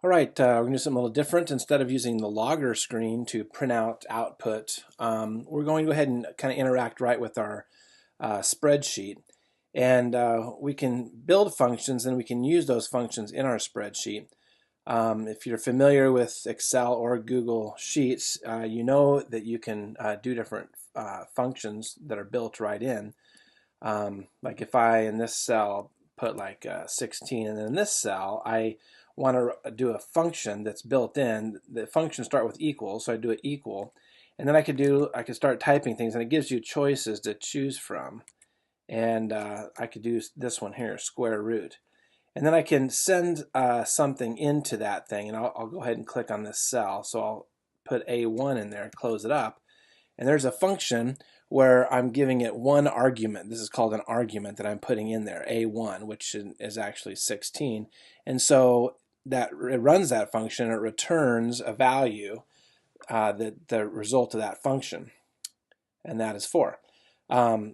All right, we're going to do something a little different. Instead of using the logger screen to print out output, we're going to go ahead and kind of interact right with our spreadsheet. And we can build functions and we can use those functions in our spreadsheet. If you're familiar with Excel or Google Sheets, you know that you can do different functions that are built right in. Like if I, in this cell, put like 16, and then in this cell, I want to do a function that's built in. The functions start with equal, so I do an equal, and then I could start typing things, and it gives you choices to choose from. And I could do this one here, square root. And then I can send something into that thing, and I'll go ahead and click on this cell. So I'll put A1 in there, close it up, and there's a function where I'm giving it one argument. This is called an argument that I'm putting in there, A1, which is actually 16. And so that it runs that function, it returns a value, the result of that function, and that is 4.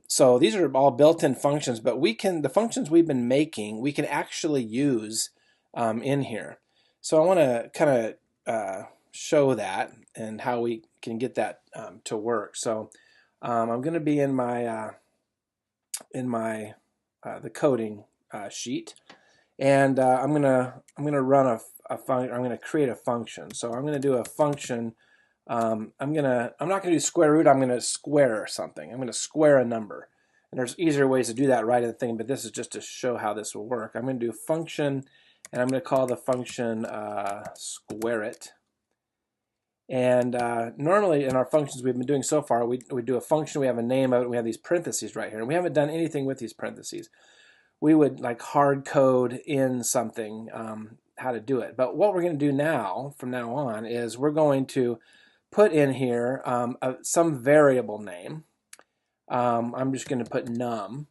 So these are all built-in functions, but the functions we've been making, we can actually use in here. So I want to kind of show that and how we can get that to work. So I'm going to be in my the coding sheet, and I'm gonna run a function. I'm gonna create a function. So I'm gonna do a function. I'm not gonna do square root. I'm gonna square something. I'm gonna square a number. And there's easier ways to do that right in the thing, but this is just to show how this will work. I'm gonna do function, and I'm gonna call the function square it. And normally in our functions we've been doing so far, we do a function, we have a name of it, we have these parentheses right here, and we haven't done anything with these parentheses. We would like hard code in something how to do it. But what we're going to do now, from now on, is we're going to put in here some variable name. I'm just going to put num.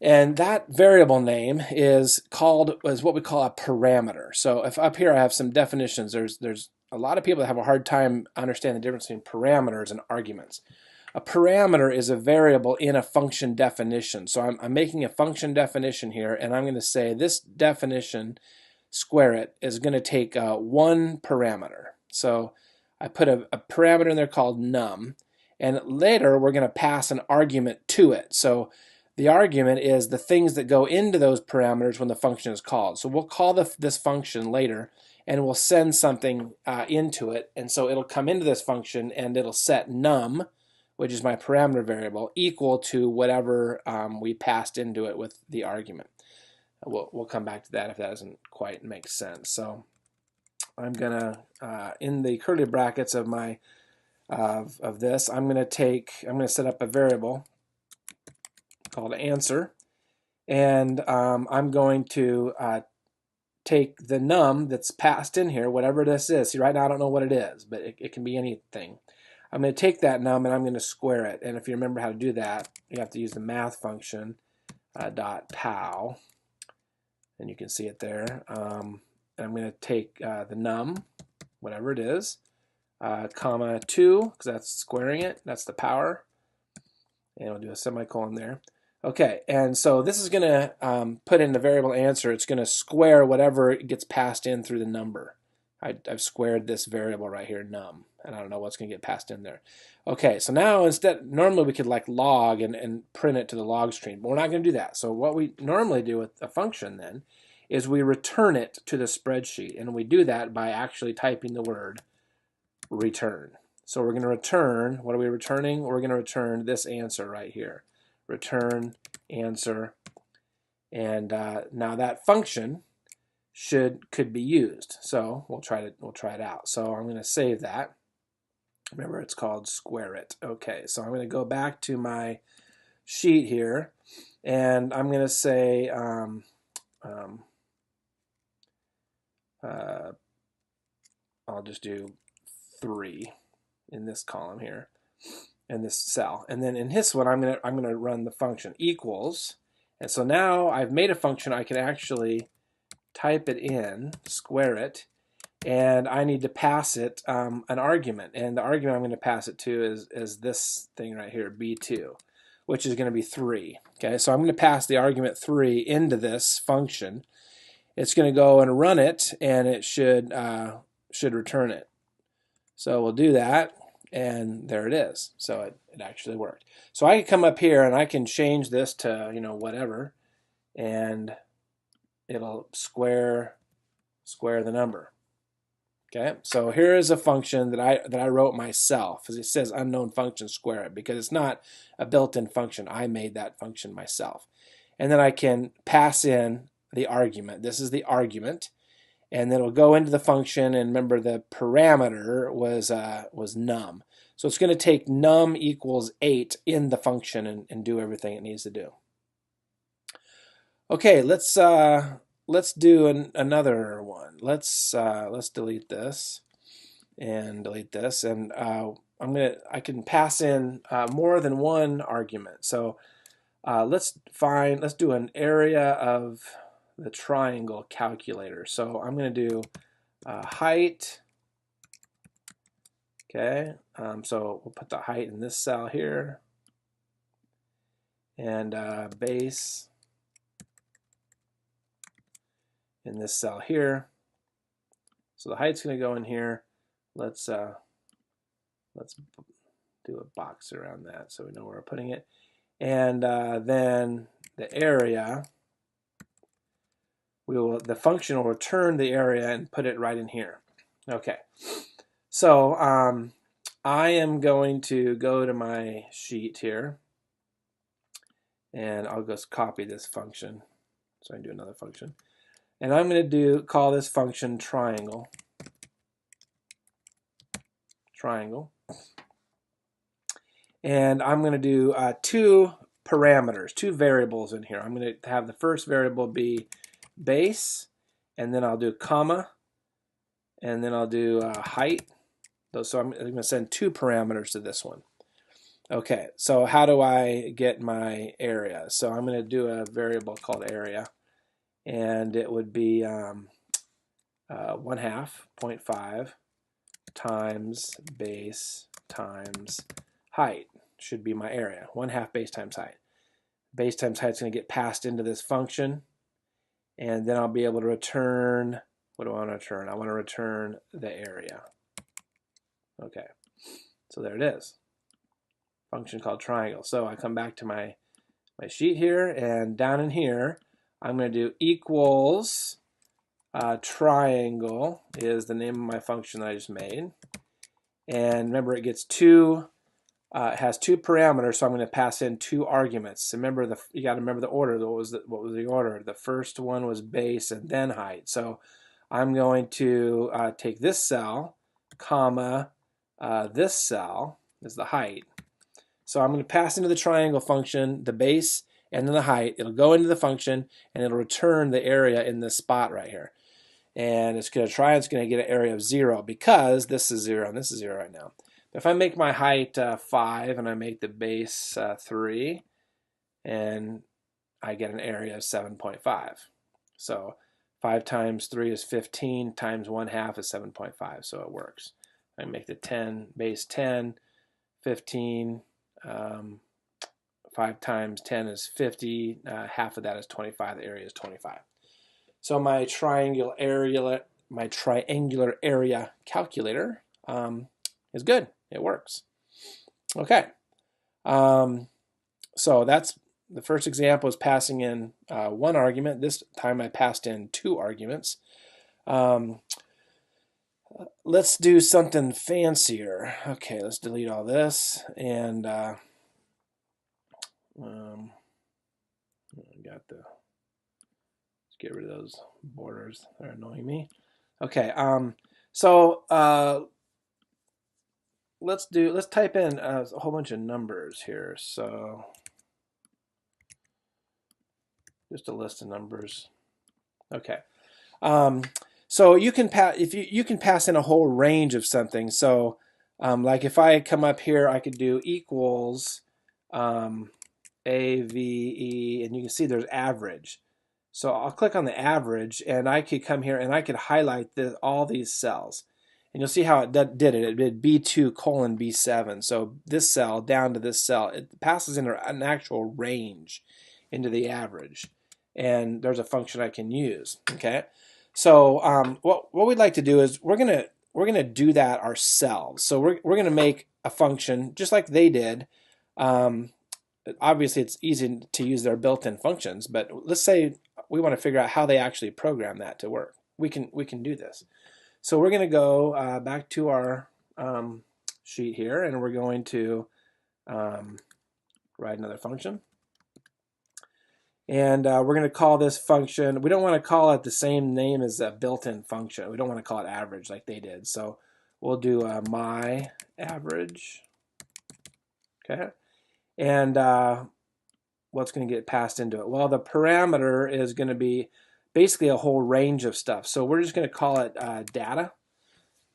And that variable name is what we call a parameter. So if up here I have some definitions, there's a lot of people that have a hard time understanding the difference between parameters and arguments. A parameter is a variable in a function definition. So I'm making a function definition here, and I'm going to say this definition, square it, is going to take one parameter. So I put a parameter in there called num, and later we're going to pass an argument to it. So the argument is the things that go into those parameters when the function is called. So we'll call this function later, and we'll send something into it, and so it'll come into this function, and it'll set num, which is my parameter variable, equal to whatever we passed into it with the argument. We'll come back to that if that doesn't quite make sense. So I'm gonna in the curly brackets of my of this, I'm gonna set up a variable called answer, and I'm going to take the num that's passed in here, whatever this is. See, right now I don't know what it is, but it can be anything. I'm going to take that num and I'm going to square it. And if you remember how to do that, you have to use the math function dot pow, and you can see it there. And I'm going to take the num, whatever it is, comma 2, because that's squaring it. That's the power. And we'll do a semicolon there. Okay, and so this is going to put in the variable answer. It's going to square whatever gets passed in through the number. I've squared this variable right here, num, and I don't know what's going to get passed in there. Okay, so now normally we could like log and print it to the log stream, but we're not going to do that. So what we normally do with a function then is we return it to the spreadsheet, and we do that by actually typing the word return. So we're going to return, what are we returning? We're going to return this answer right here. Return answer, and now that function could be used. So we'll try it out. So I'm going to save that. Remember, it's called square it. Okay, so I'm going to go back to my sheet here, and I'm going to say I'll just do 3 in this column here, in this cell, and then in this one I'm gonna run the function equals, and so now I've made a function. I can actually type it in, square it, and I need to pass it an argument, and the argument I'm going to pass it to is this thing right here, b2, which is going to be 3. Okay, so I'm going to pass the argument 3 into this function, it's going to go and run it, and it should return it. So we'll do that, and there it is. So it actually worked. So I can come up here and I can change this to, you know, whatever, and it'll square the number. Okay, so here is a function that I wrote myself. As it says, unknown function, square it, because it's not a built-in function. I made that function myself. And then I can pass in the argument. This is the argument, and then it'll go into the function. And remember, the parameter was num. So it's going to take num equals 8 in the function and do everything it needs to do. Okay, let's do another one. Let's delete this and delete this, and I can pass in more than one argument. So let's do an area of the triangle calculator. So I'm going to do height. Okay, so we'll put the height in this cell here, and base in this cell here. So the height's going to go in here. Let's do a box around that so we know where we're putting it. And then the area, the function will return the area and put it right in here. Okay. So I am going to go to my sheet here, and I'll just copy this function so I can do another function. And I'm going to call this function triangle. And I'm going to do two parameters, two variables in here. I'm going to have the first variable be base, and then I'll do comma, and then I'll do height. So I'm going to send two parameters to this one. Okay, so how do I get my area? So I'm going to do a variable called area, and it would be 1/2 0.5 times base times height should be my area. 1/2 base times height. Base times height is going to get passed into this function, and then I'll be able to return, what do I want to return? I want to return the area. Okay, so there it is. Function called triangle. So I come back to my sheet here, and down in here I'm going to do equals triangle is the name of my function that I just made. And remember, it gets it has two parameters, so I'm going to pass in two arguments. Remember, you got to remember the order. What was the order? The first one was base and then height. So I'm going to take this cell, comma, this cell is the height. So I'm going to pass into the triangle function the base and then the height. It'll go into the function, and it'll return the area in this spot right here. And it's going to get an area of 0 because this is 0 and this is 0 right now. If I make my height 5 and I make the base 3, and I get an area of 7.5. So 5 times 3 is 15 times 1/2 is 7.5, so it works. I make the 10, base 10, 15, 5 times 10 is 50, half of that is 25, the area is 25. So my triangular area calculator is good. It works. Okay. So that's the first example is passing in one argument. This time I passed in two arguments. Let's do something fancier. Okay, let's delete all this, and let's get rid of those borders. They're annoying me. Okay, so let's type in a whole bunch of numbers here. So just a list of numbers. Okay. So you can pass in a whole range of something. So like if I come up here, I could do equals AVE, and you can see there's average. So I'll click on the average, and I could come here and I could highlight all these cells. And you'll see how it did it. It did B2 colon B7. So this cell down to this cell, it passes in an actual range into the average. and there's a function I can use. Okay, so what we'd like to do is we're gonna do that ourselves. So we're gonna make a function just like they did. Obviously, it's easy to use their built-in functions, but let's say we want to figure out how they actually program that to work. We can do this. So we're going to go back to our sheet here, and we're going to write another function. And we're going to call this function, we don't want to call it the same name as a built-in function. We don't want to call it average like they did. So we'll do my average. Okay. And what's going to get passed into it? Well, the parameter is going to be basically a whole range of stuff. So we're just going to call it data,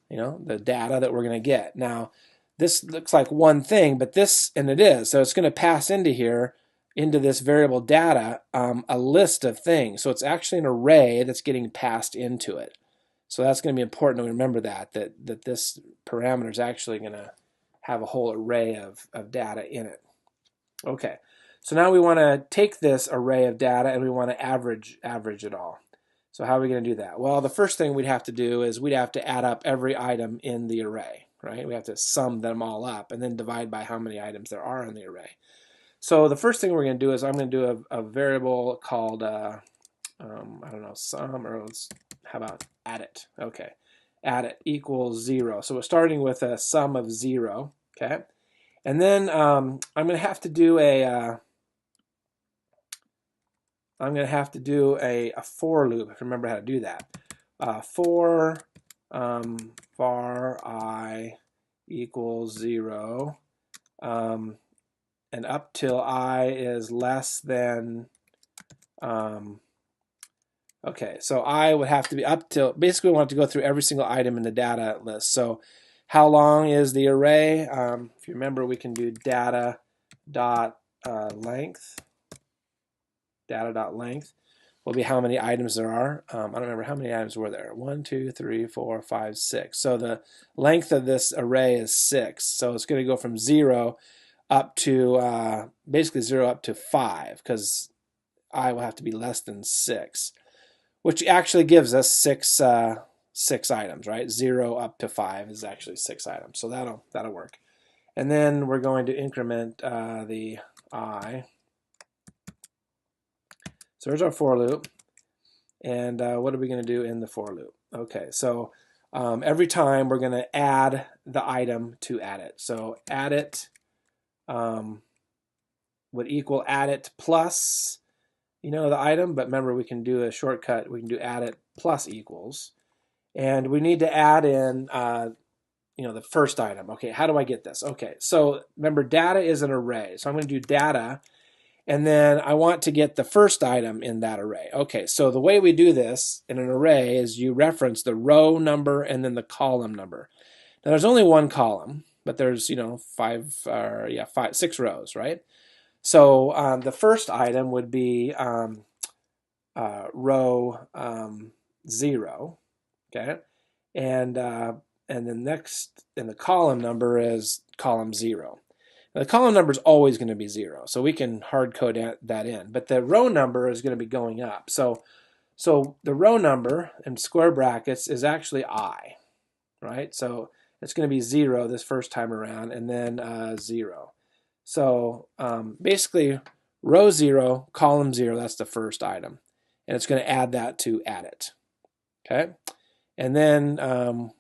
the data that we're going to get. Now, this looks like one thing, but and it is. So it's going to pass into here, into this variable data, a list of things. So it's actually an array that's getting passed into it. So that's going to be important to remember that this parameter is actually going to have a whole array of data in it. Okay. So now we want to take this array of data and we want to average it all. So how are we going to do that? Well, the first thing we'd have to do is we'd have to add up every item in the array, right? We have to sum them all up and then divide by how many items there are in the array. So the first thing we're going to do is I'm going to do a variable called, I don't know, sum, or how about add it? Okay, add it equals 0. So we're starting with a sum of 0, okay? And then I'm going to have to do a for loop, if you remember how to do that. For var I equals 0, and up till I is less than, okay, so I would have to be up till, basically we want to go through every single item in the data list. So how long is the array? If you remember, we can do data dot length. Data.length will be how many items there are. I don't remember how many items were there. 1, 2, 3, 4, 5, 6. So the length of this array is 6. So it's going to go from 0 up to basically 0 up to 5, because I will have to be less than 6, which actually gives us 6 items, right? 0 up to 5 is actually 6 items. So that'll work. And then we're going to increment the I. So there's our for loop. And what are we going to do in the for loop? Okay, so every time we're going to add the item to add it. So add it would equal add it plus, the item. But remember, we can do a shortcut. We can do add it plus equals. And we need to add in, the first item. Okay, how do I get this? Okay, so remember, data is an array. So I'm going to do data. And then I want to get the first item in that array. Okay, so the way we do this in an array is you reference the row number and then the column number. Now there's only one column, but there's 6 rows, right? So the first item would be row 0, okay, and then next in the column number is column 0. The column number is always going to be 0, so we can hard code that in. But the row number is going to be going up. So the row number in square brackets is actually I, right? So it's going to be 0 this first time around, and then 0. So basically, row 0, column 0, that's the first item. And it's going to add that to add it. Okay? And then, and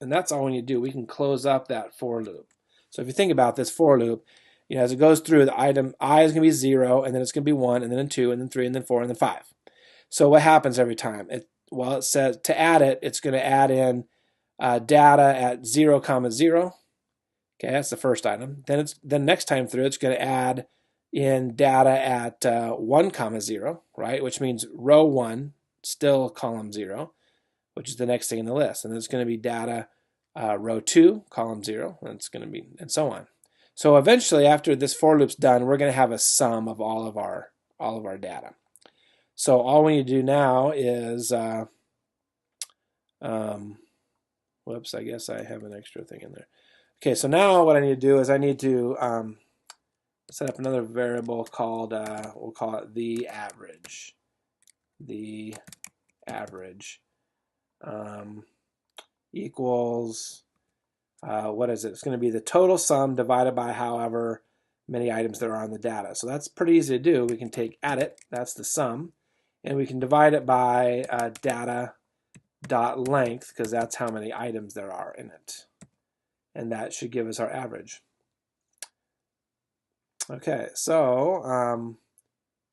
that's all we need to do. We can close up that for loop. So if you think about this for loop, as it goes through, the item I is going to be 0, and then it's going to be 1, and then 2, and then 3, and then 4, and then 5. So what happens every time? It says to add it, it's going to add in data at 0, 0. Okay, that's the first item. Then next time through, it's going to add in data at 1, 0, right? Which means row 1, still column 0, which is the next thing in the list. And then it's going to be data row 2, column 0, and it's going to be, and so on. So eventually, after this for loop's done, we're going to have a sum of all of our data. So all we need to do now is, whoops, I guess I have an extra thing in there. Okay, so now what I need to do is I need to set up another variable called, we'll call it the average. the average equals, what is it? It's going to be the total sum divided by however many items there are in the data. So that's pretty easy to do. We can take edit, that's the sum, and we can divide it by data dot length, because that's how many items there are in it. And that should give us our average. Okay, so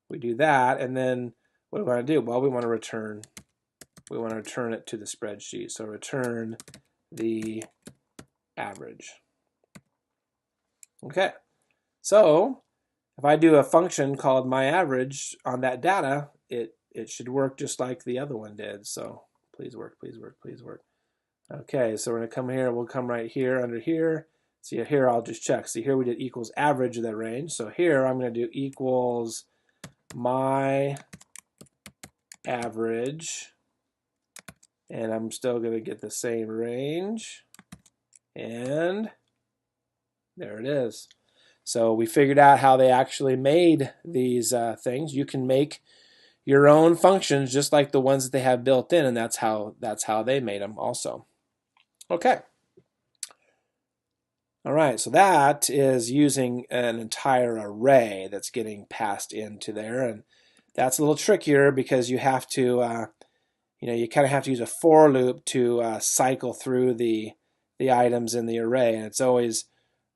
we do that, and then what do we want to do? Well, we want to return it to the spreadsheet. So return the average. Okay, so if I do a function called myAverage on that data, it should work just like the other one did. So please work, please work, please work. Okay, so we're going to come here. We'll come right here under here. See here, I'll just check. See here, we did equals average of that range. So here, I'm going to do equals my average, and I'm still going to get the same range. And there it is. So we figured out how they actually made these things. You can make your own functions just like the ones that they have built in, and that's how they made them also. Okay. All right, so that is using an entire array that's getting passed into there, and that's a little trickier because you have to, you kind of have to use a for loop to cycle through the items in the array, and it's always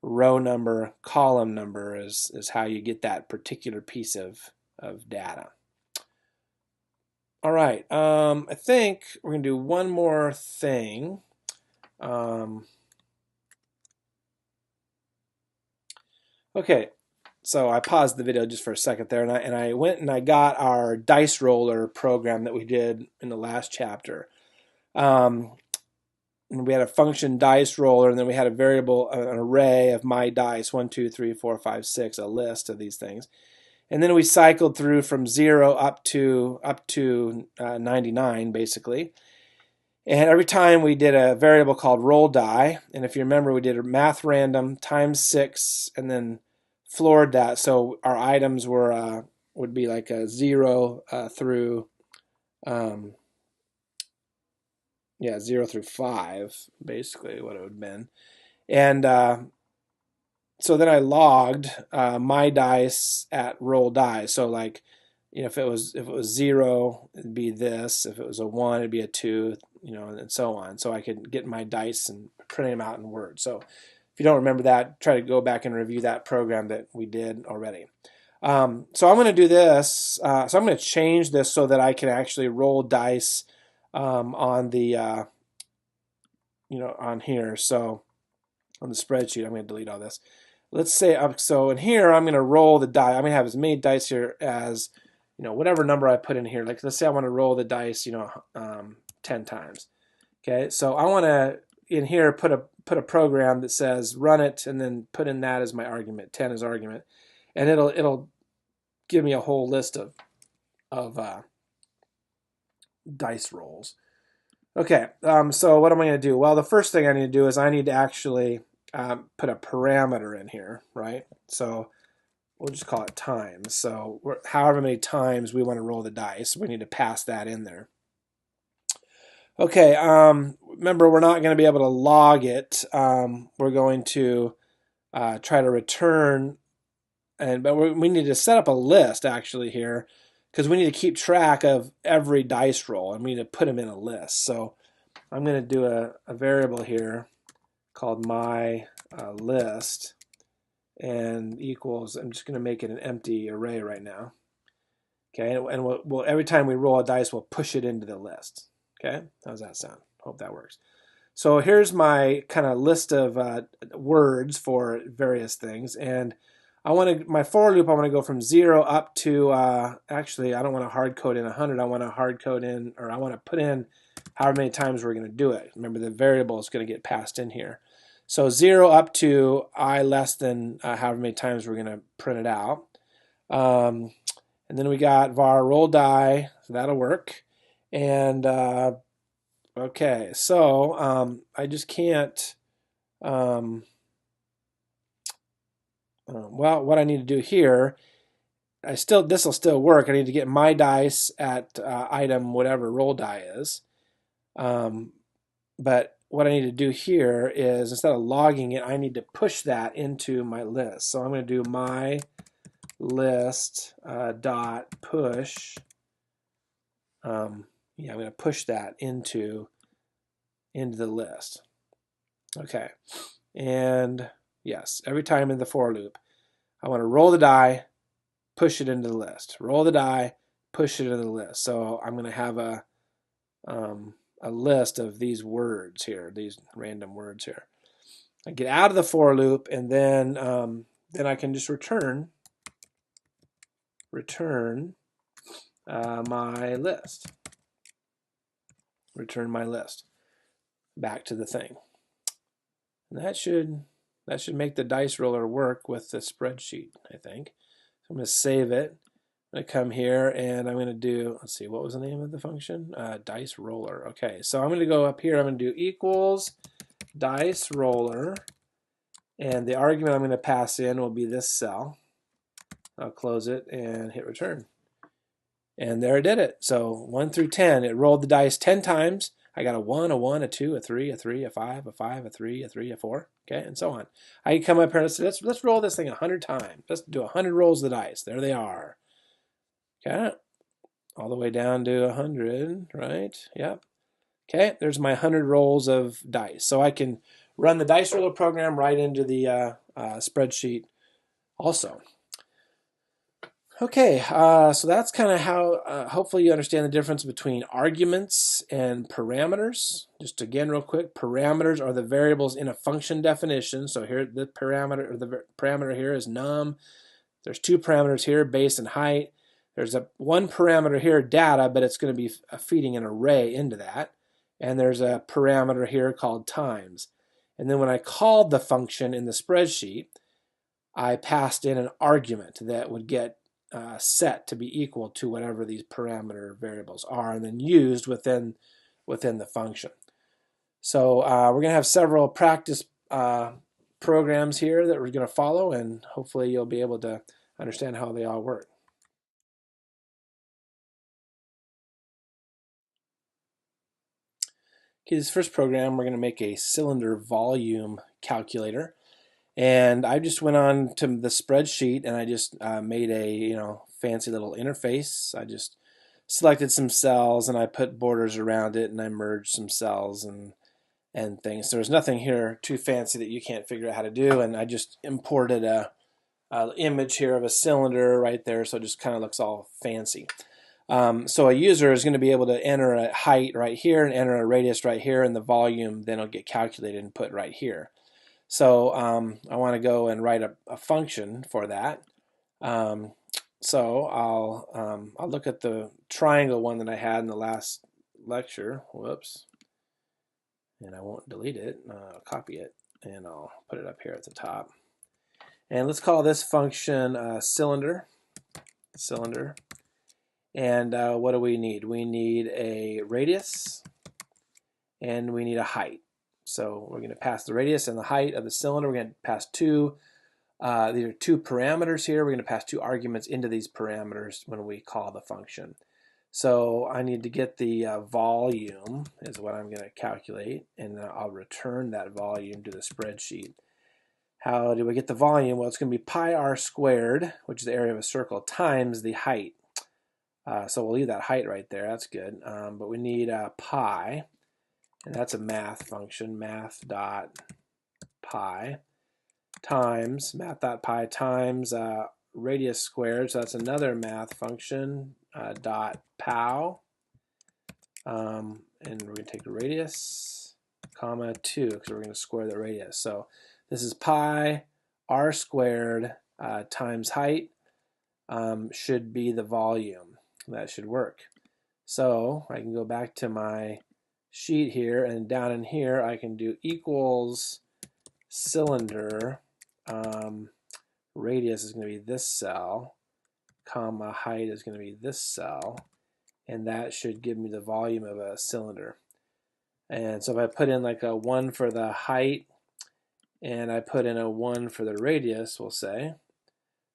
row number, column number is how you get that particular piece of data. All right, I think we're going to do one more thing. Okay, so I paused the video just for a second there, and I went and I got our dice roller program that we did in the last chapter. And we had a function dice roller, and then we had a variable, an array of my dice, 1, 2, 3, 4, 5, 6, a list of these things. And then we cycled through from 0 up to 99, basically. And every time we did a variable called roll die, and if you remember, we did a math random times 6, and then floored that. So our items were would be like a 0 through 0 through 5, basically what it would have been. And so then I logged my dice at roll die. So like, if it was 0, it'd be this. If it was a 1, it'd be a 2, and so on. So I could get my dice and print them out in Word. So if you don't remember that, try to go back and review that program that we did already. So I'm going to do this. So I'm going to change this so that I can actually roll dice on the on here. So on the spreadsheet, I'm going to delete all this. Let's say so in here I'm going to roll the die. I'm going to have as many dice here as whatever number I put in here. Like let's say I want to roll the dice 10 times. Okay, so I want to in here put a program that says run it and then put in that as my argument, 10 as argument, and it'll give me a whole list of dice rolls. Okay, so what am I going to do? Well, the first thing I need to do is I need to actually put a parameter in here, right? So we'll just call it times. So however many times we want to roll the dice, we need to pass that in there. Okay, remember we're not going to be able to log it. We're going to try to return, but we need to set up a list actually here because we need to keep track of every dice roll and we need to put them in a list. So I'm going to do a variable here called my list and equals, I'm just going to make it an empty array right now. Okay, and we'll every time we roll a dice, we'll push it into the list. Okay, how's that sound? Hope that works. So here's my kind of list of words for various things, and my for loop. I want to go from 0 up to actually I don't want to hard code in 100. I want to hard code in, or I want to put in however many times we're going to do it. Remember the variable is going to get passed in here. So 0 up to I less than however many times we're going to print it out. And then we got var roll die, so that'll work. And okay, so I just can't, well, what I need to do here, this will still work. I need to get my dice at item whatever roll die is. But what I need to do here is, instead of logging it, I need to push that into my list. So I'm going to do my list dot push. I'm going to push that into the list. Okay, and yes, every time in the for loop, I want to roll the die, push it into the list. Roll the die, push it into the list. So I'm going to have a list of these words here, these random words here. I get out of the for loop, and then I can just return my list. Return my list back to the thing. And that should make the dice roller work with the spreadsheet, I think. So I'm going to save it. I'm going to come here and I'm going to do, let's see, what was the name of the function? Dice roller. Okay, so I'm going to go up here. I'm going to do equals dice roller, and the argument I'm going to pass in will be this cell. I'll close it and hit return. And there it did it. So 1 through 10, it rolled the dice 10 times. I got a 1, a 1, a 2, a 3, a 3, a 5, a 5, a 3, a 3, a 4, okay, and so on. I can come up here and say, let's roll this thing 100 times. Let's do 100 rolls of the dice. There they are. Okay, all the way down to 100, right? Yep. Okay, there's my 100 rolls of dice. So I can run the dice roller program right into the spreadsheet also. Okay, so that's kind of how, hopefully you understand the difference between arguments and parameters. Just again real quick, parameters are the variables in a function definition. So here the parameter here is num. There's 2 parameters here, base and height. There's one parameter here, data, but it's going to be feeding an array into that. And there's a parameter here called times. And then when I called the function in the spreadsheet, I passed in an argument that would get set to be equal to whatever these parameter variables are, and then used within the function. So we're going to have several practice programs here that we're going to follow, and hopefully you'll be able to understand how they all work. Okay, this first program, we're going to make a cylinder volume calculator. And I just went on to the spreadsheet and I just made a fancy little interface. I just selected some cells and I put borders around it and I merged some cells and things. So there's nothing here too fancy that you can't figure out how to do. And I just imported a image here of a cylinder right there, so it just kind of looks all fancy. So a user is going to be able to enter a height right here and enter a radius right here, and the volume then will get calculated and put right here. So I want to go and write a function for that. So I'll look at the triangle one that I had in the last lecture. Whoops. And I won't delete it. I'll copy it and I'll put it up here at the top. And let's call this function cylinder. And what do we need? We need a radius and we need a height. So we're going to pass the radius and the height of the cylinder. We're going to pass these are 2 parameters here. We're going to pass 2 arguments into these parameters when we call the function. So I need to get the volume is what I'm going to calculate, and I'll return that volume to the spreadsheet. How do we get the volume? Well, it's going to be pi r squared, which is the area of a circle, times the height. So we'll leave that height right there. That's good. But we need pi. And that's a math function, math.pi times, math.pi times radius squared. So that's another math function, dot pow. And we're going to take the radius, comma 2, because we're going to square the radius. So this is pi r squared times height should be the volume. That should work. So I can go back to my sheet here, and down in here I can do equals cylinder, radius is going to be this cell, comma height is going to be this cell, and that should give me the volume of a cylinder. And so if I put in like a 1 for the height and I put in a 1 for the radius, we'll say,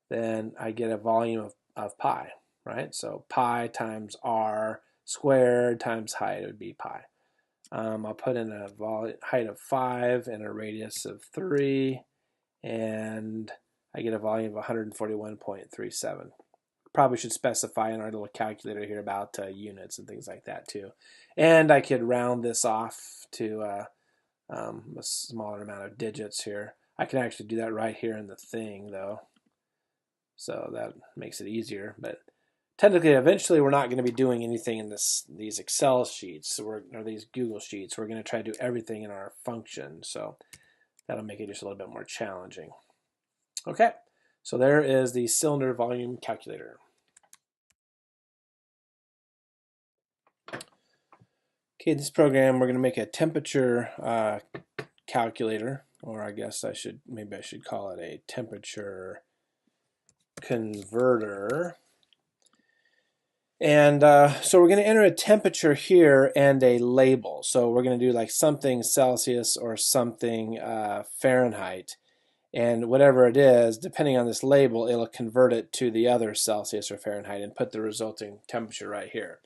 then I get a volume of pi, right? So pi times r squared times height would be pi. I'll put in a height of 5 and a radius of 3, and I get a volume of 141.37. Probably should specify in our little calculator here about units and things like that too. And I could round this off to a smaller amount of digits here. I can actually do that right here in the thing though, so that makes it easier. But technically, eventually, we're not going to be doing anything in these Excel sheets or these Google Sheets. We're going to try to do everything in our function, so that'll make it just a little bit more challenging. Okay, so there is the cylinder volume calculator. Okay, this program, we're going to make a temperature calculator, or I guess maybe I should call it a temperature converter. And so we're going to enter a temperature here and a label. So we're going to do like something Celsius or something Fahrenheit. And whatever it is, depending on this label, it'll convert it to the other Celsius or Fahrenheit and put the resulting temperature right here.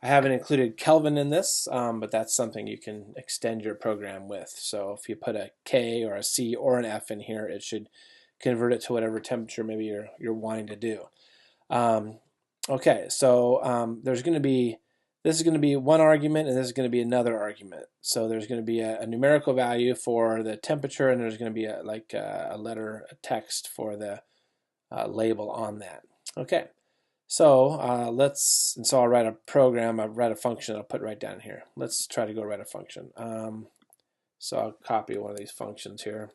I haven't included Kelvin in this, but that's something you can extend your program with. So if you put a K or a C or an F in here, it should convert it to whatever temperature maybe you're wanting to do. Okay, so this is going to be one argument, and this is going to be another argument. So there's going to be a numerical value for the temperature, and there's going to be a text for the label on that. Okay, so I'll write a program, I'll write a function, I'll put right down here. Let's try to go write a function. So I'll copy one of these functions here,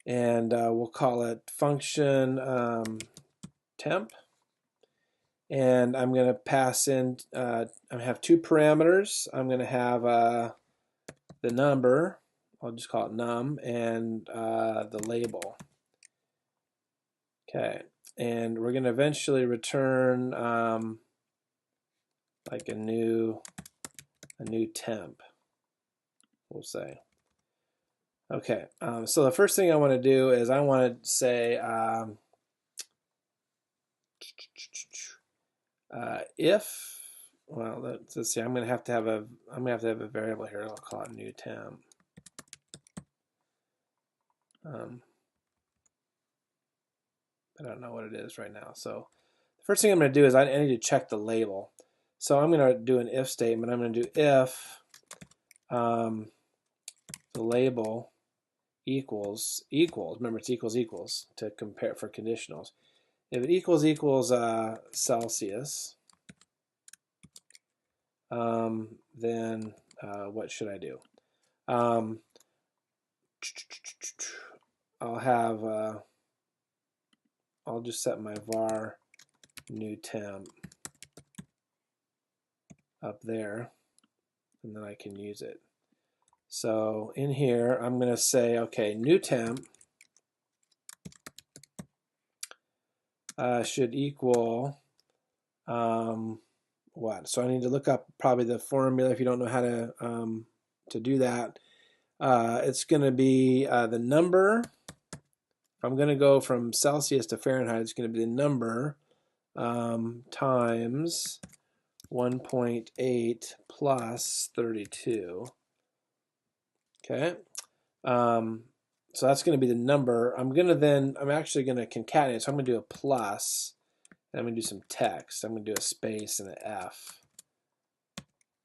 and we'll call it function temp. And I'm going to pass in, I have two parameters. I'm going to have the number, I'll just call it num, and the label. Okay, and we're going to eventually return like a new temp, we'll say. Okay, so the first thing I want to do is I want to say if, well, let's see. I'm gonna have to have a variable here. I'll call it new temp. I don't know what it is right now. So the first thing I'm gonna do is I need to check the label. So I'm gonna do an if statement. I'm gonna do if the label equals. Remember, it's equals to compare for conditionals. If it equals Celsius, then what should I do? I'll just set my var new temp up there, and then I can use it. So in here, I'm going to say, okay, new temp should equal what? So I need to look up probably the formula if you don't know how to do that. It's going to be the number. If I'm going to go from Celsius to Fahrenheit, it's going to be the number times 1.8 plus 32. Okay. So that's going to be the number. I'm actually going to concatenate. So I'm going to do a plus, and I'm going to do some text. I'm going to do a space and an F.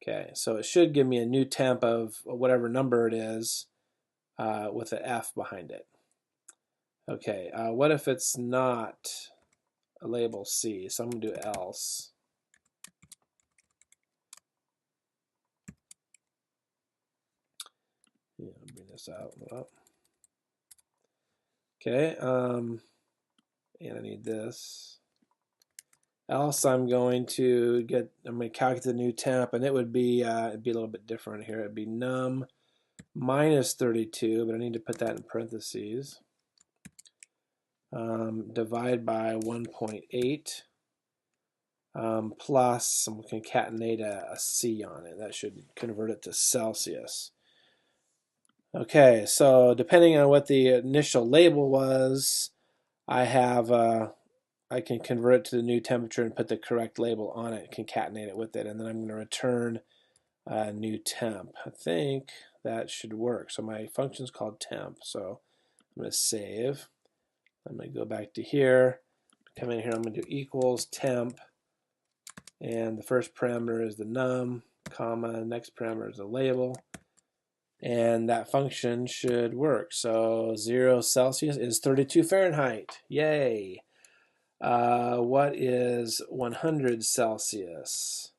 Okay, so it should give me a new temp of whatever number it is with an F behind it. Okay, what if it's not a label C? So I'm going to do else. Yeah, I'll bring this out. Okay, and I need this. Else I'm going to calculate the new temp, and it'd be a little bit different here. It'd be num minus 32, but I need to put that in parentheses. Divide by 1.8 plus, and we'll concatenate a C on it. That should convert it to Celsius. Okay, so depending on what the initial label was, I have I can convert it to the new temperature and put the correct label on it, concatenate it with it, and then I'm going to return a new temp. I think that should work. So my function is called temp. So I'm going to save. I'm going to go back to here, come in here, I'm going to do equals temp, and the first parameter is the num, comma, next parameter is the label, and that function should work. So 0 Celsius is 32 Fahrenheit. Yay! What is 100 Celsius?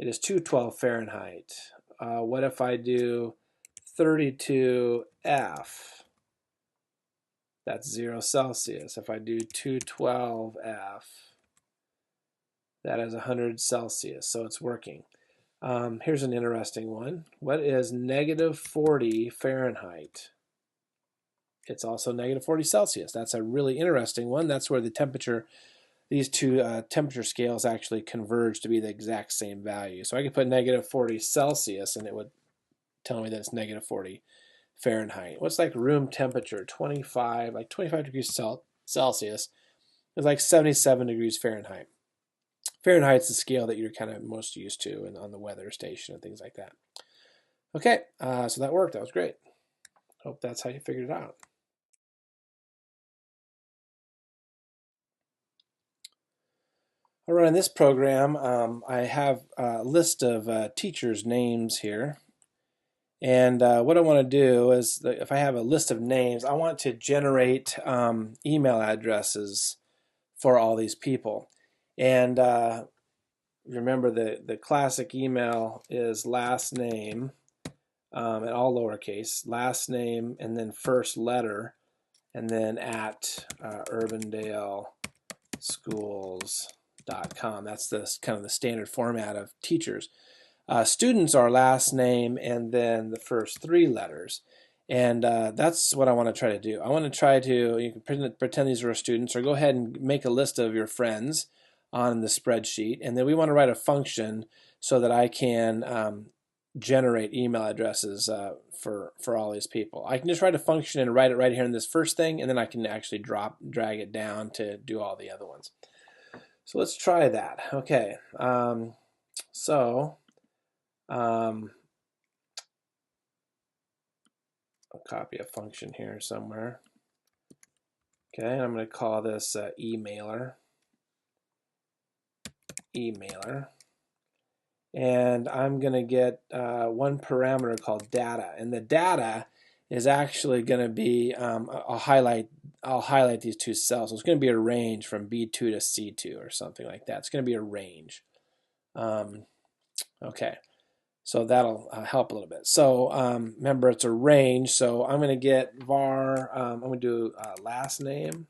It is 212 Fahrenheit. What if I do 32F? That's 0 Celsius. If I do 212F, that is 100 Celsius, so it's working. Here's an interesting one. What is negative 40 Fahrenheit? It's also negative 40 Celsius. That's a really interesting one. That's where the temperature, these two temperature scales actually converge to be the exact same value. So I could put negative 40 Celsius and it would tell me that it's negative 40 Fahrenheit. What's like room temperature? 25, like 25 degrees Celsius is like 77 degrees Fahrenheit. Fahrenheit's the scale that you're kind of most used to and on the weather station and things like that. Okay, so that worked. That was great. Hope that's how you figured it out. All right, in this program, I have a list of teachers' names here. And what I want to do is, if I have a list of names, I want to generate email addresses for all these people. And remember, the classic email is last name, and all lowercase, last name, and then first letter, and then at urbandaleschools.com. That's the kind of the standard format of teachers. Students are last name and then the first three letters. And that's what I want to try to do. I want to try to, you can pretend these are students, or go ahead and make a list of your friends on the spreadsheet. And then we want to write a function so that I can generate email addresses for all these people. I can just write a function and write it right here in this first thing, and then I can actually drag it down to do all the other ones. So let's try that. Okay, I'll copy a function here somewhere. Okay, and I'm going to call this emailer. And I'm going to get one parameter called data, and the data is actually going to be I'll highlight these two cells. So it's going to be a range from B2 to C2 or something like that. It's going to be a range. Okay, so that'll help a little bit. So remember, it's a range. So I'm going to get var. I'm going to do last name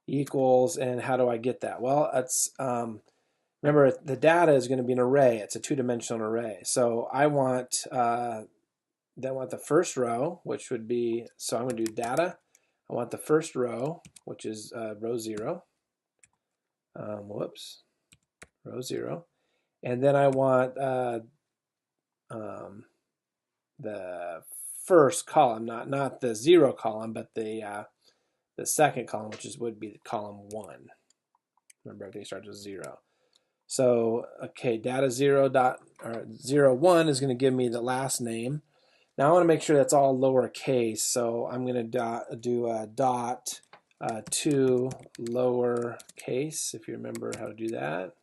equals, and how do I get that? Well, it's remember, the data is going to be an array. It's a two-dimensional array. So I want the first row, which would be, so I'm going to do data. I want the first row, which is row 0. Whoops, row 0. And then I want the first column, not the 0 column, but the second column, which would be column 1. Remember, everything starts with 0. So, okay, data 0.01 is going to give me the last name. Now I want to make sure that's all lowercase, so I'm going to do a dot to lowercase, if you remember how to do that.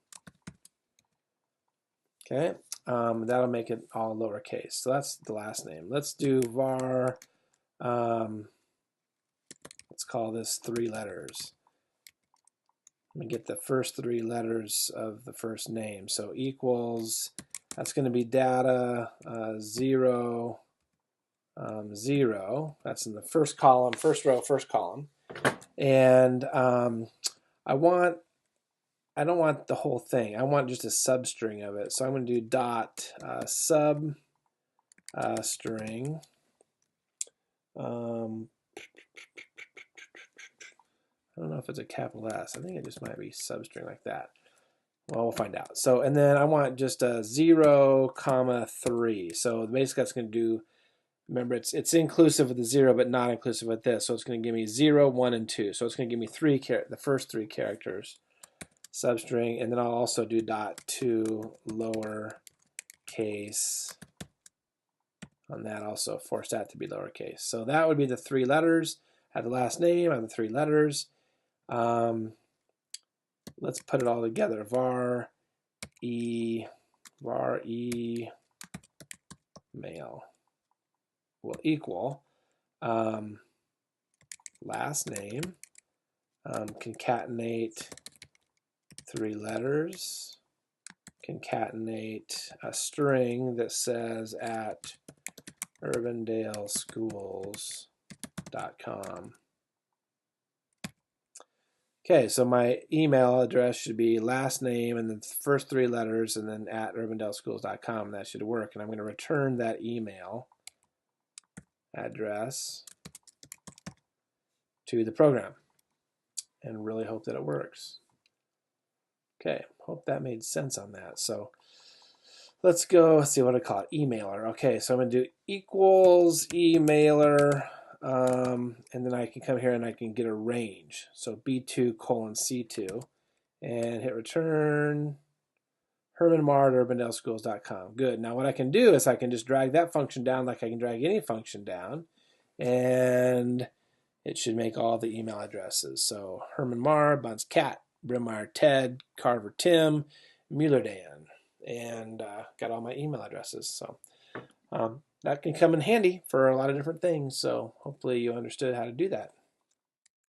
Okay, that'll make it all lowercase. So that's the last name. Let's do var, let's call this 3 letters. Let me get the first 3 letters of the first name. So equals, that's going to be data 0, 0. That's in the first column, first row, first column. And I don't want the whole thing. I want just a substring of it. So I'm going to do dot sub string. I don't know if it's a capital S. I think it just might be substring like that. Well, we'll find out. So, and then I want just a 0, 3. So basically that's going to do Remember, it's inclusive of the 0, but not inclusive with this. So it's going to give me 0, 1, and 2. So it's going to give me the first 3 characters, substring, and then I'll also do dot to lowercase on that also, force that to be lowercase. So that would be the 3 letters. I have the last name, I have the 3 letters. Let's put it all together. var e mail will equal last name, concatenate 3 letters, concatenate a string that says at urbandaleschools.com. Okay, so my email address should be last name and the first 3 letters and then at urbandaleschools.com. That should work. And I'm going to return that email address to the program and really hope that it works. Okay, hope that made sense on that. So let's go, let's see what I call it, emailer. Okay, so I'm going to do equals emailer, and then I can come here and I can get a range. So B2 colon C2 and hit return hermanmar@urbandaleschools.com. Good. Now what I can do is I can just drag that function down like I can drag any function down, and it should make all the email addresses. So Herman Mar, Bunce Cat, Brimmeyer Ted, Carver Tim, Mueller Dan, and got all my email addresses. So that can come in handy for a lot of different things. So hopefully you understood how to do that.